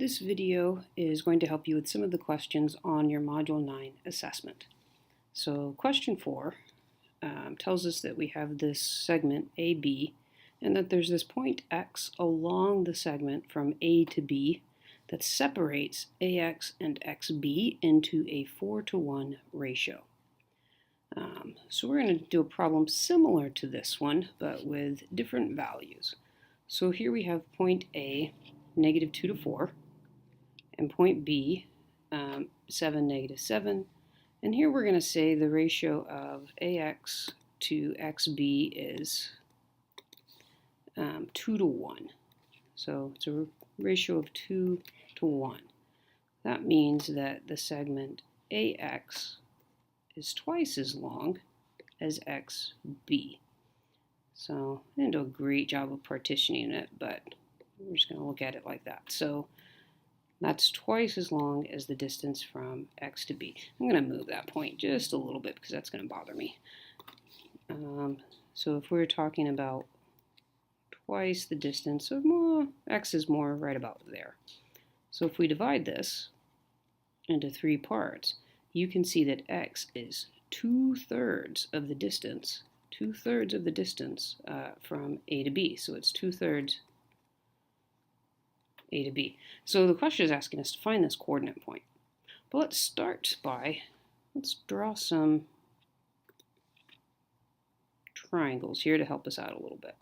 This video is going to help you with some of the questions on your Module 9 assessment. So question 4 tells us that we have this segment AB and that there's this point X along the segment from A to B that separates AX and XB into a 4:1 ratio. So we're going to do a problem similar to this one, but with different values. So here we have point A, -2 to 4, and point B, 7, -7. And here we're going to say the ratio of AX to XB is 2 to 1. So it's a ratio of 2 to 1. That means that the segment AX is twice as long as XB. So I didn't do a great job of partitioning it, but we're just going to look at it like that. So that's twice as long as the distance from X to B. I'm going to move that point just a little bit because that's going to bother me. So if we're talking about twice the distance, so X is more right about there. So if we divide this into 3 parts, you can see that X is 2/3 of the distance, from A to B. So it's 2/3 A to B. So the question is asking us to find this coordinate point. But let's start by, let's draw some triangles here to help us out a little bit.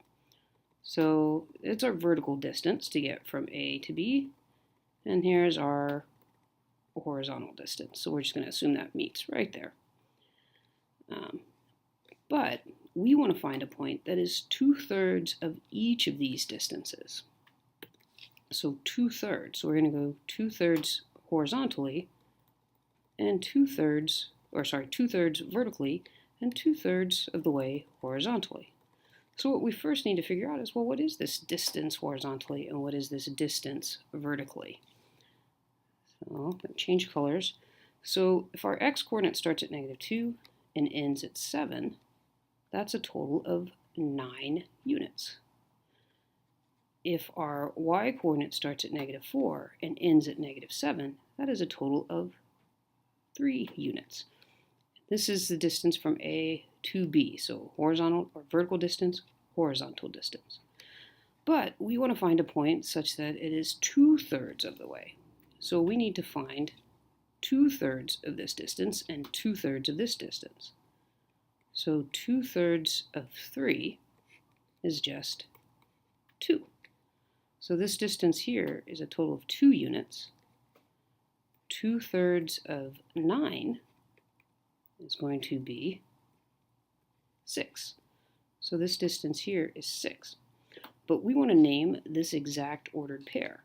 So it's our vertical distance to get from A to B, and here's our horizontal distance. So we're just going to assume that meets right there. But we want to find a point that is 2/3 of each of these distances. So 2/3. So we're going to go 2/3 horizontally and 2/3 vertically and 2/3 of the way horizontally. So what we first need to figure out is, well, what is this distance horizontally and what is this distance vertically? So I'm going to change colors. So if our x coordinate starts at -2 and ends at 7, that's a total of 9 units. If our y coordinate starts at -4 and ends at -7, that is a total of 3 units. This is the distance from A to B, so horizontal or vertical distance, horizontal distance. But we want to find a point such that it is 2/3 of the way. So we need to find 2/3 of this distance and 2/3 of this distance. So 2/3 of 3 is just 2. So this distance here is a total of 2 units. 2/3 of 9 is going to be 6. So this distance here is 6. But we want to name this exact ordered pair.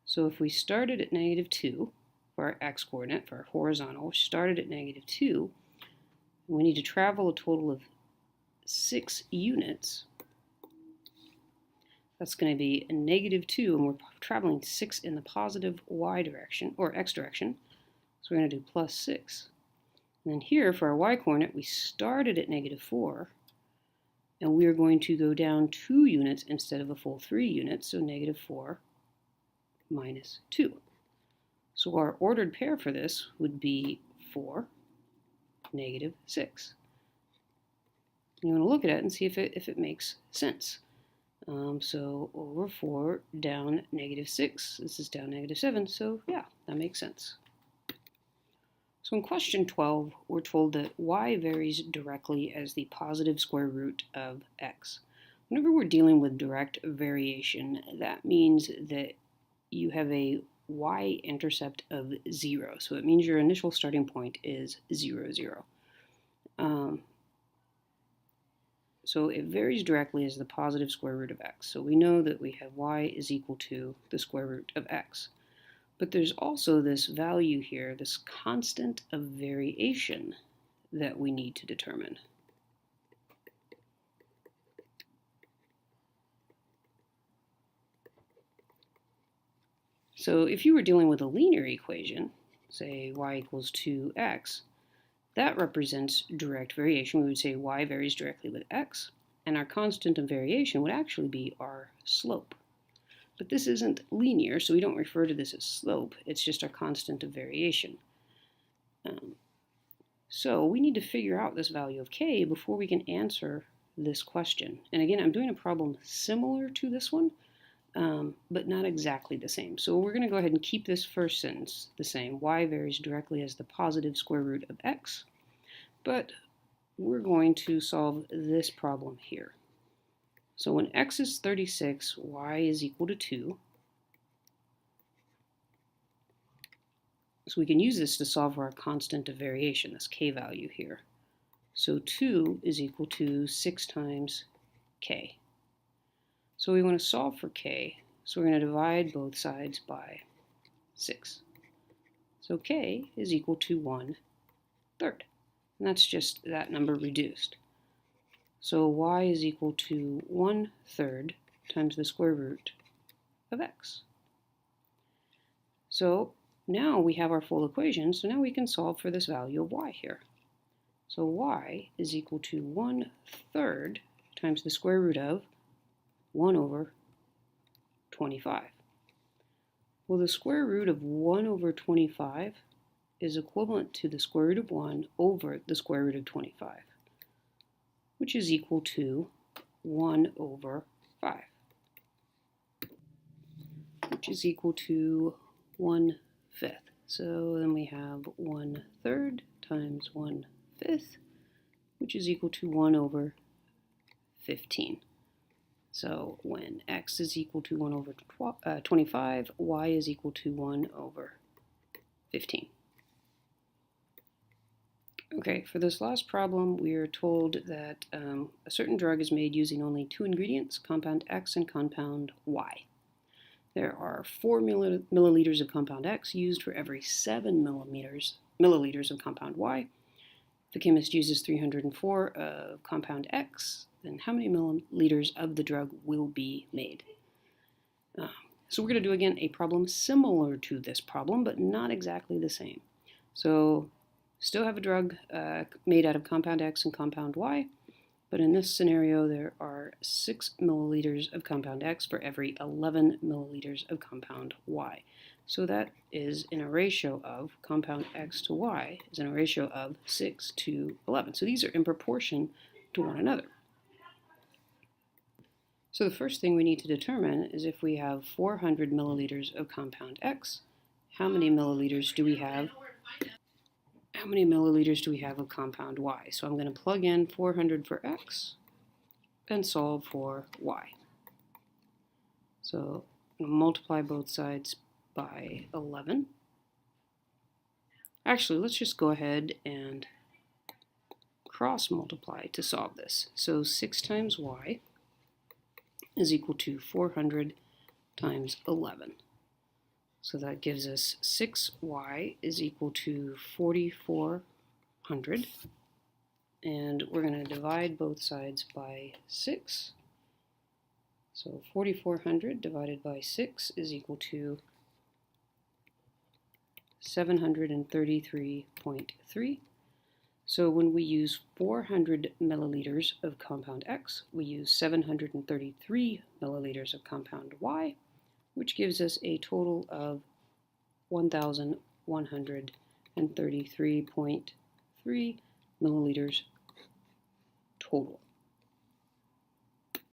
So if we started at -2 for our x coordinate, for our horizontal, started at -2, we need to travel a total of 6 units. That's going to be a -2, and we're traveling 6 in the positive y direction, or x direction. So we're going to do +6. And then here, for our y coordinate, we started at -4, and we are going to go down 2 units instead of a full 3 units, so -4 minus 2. So our ordered pair for this would be 4, -6. You want to look at it and see if it makes sense. So over 4 down -6, this is down -7, so yeah, that makes sense. So in question 12, we're told that y varies directly as the positive square root of x. Whenever we're dealing with direct variation, that means that you have a y-intercept of 0. So it means your initial starting point is 0, 0. So it varies directly as the positive square root of x. So we know that we have y is equal to the square root of x. But there's also this value here, this constant of variation that we need to determine. So if you were dealing with a linear equation, say y equals 2x, that represents direct variation. We would say y varies directly with x, and our constant of variation would actually be our slope. But this isn't linear, so we don't refer to this as slope. It's just our constant of variation. So we need to figure out this value of k before we can answer this question. And again, I'm doing a problem similar to this one, but not exactly the same. So we're going to go ahead and keep this first sentence the same. Y varies directly as the positive square root of x. But we're going to solve this problem here. So when x is 36, y is equal to 2. So we can use this to solve for our constant of variation, this k value here. So 2 is equal to 6 times k. So we want to solve for k, so we're going to divide both sides by 6. So k is equal to 1/3. And that's just that number reduced. So y is equal to 1/3 times the square root of x. So now we have our full equation, so now we can solve for this value of y here. So y is equal to 1/3 times the square root of 1/25. Well, the square root of 1/25 is equivalent to the square root of 1 over the square root of 25, which is equal to 1/5, which is equal to 1/5. So then we have 1/3 times 1/5, which is equal to 1/15. So when x is equal to 1/25, y is equal to 1/15. Okay, for this last problem, we are told that a certain drug is made using only 2 ingredients, compound X and compound Y. There are 4 milliliters of compound X used for every 7 milliliters of compound Y. If the chemist uses 304 of compound X, then how many milliliters of the drug will be made? So we're going to do again a problem similar to this problem, but not exactly the same. So still have a drug made out of compound X and compound Y, but in this scenario there are 6 milliliters of compound X for every 11 milliliters of compound Y. So that is in a ratio of compound X to Y is in a ratio of 6 to 11. So these are in proportion to one another. So the first thing we need to determine is if we have 400 milliliters of compound X, how many milliliters do we have of compound Y? So I'm going to plug in 400 for X and solve for Y. So I'm going to multiply both sides by 11. Actually, let's just go ahead and cross multiply to solve this. So 6 times Y is equal to 400 times 11. So that gives us 6y is equal to 4,400. And we're going to divide both sides by 6. So 4,400 divided by 6 is equal to 733.3. So when we use 400 milliliters of compound X, we use 733 milliliters of compound Y, which gives us a total of 1,133.3 milliliters total.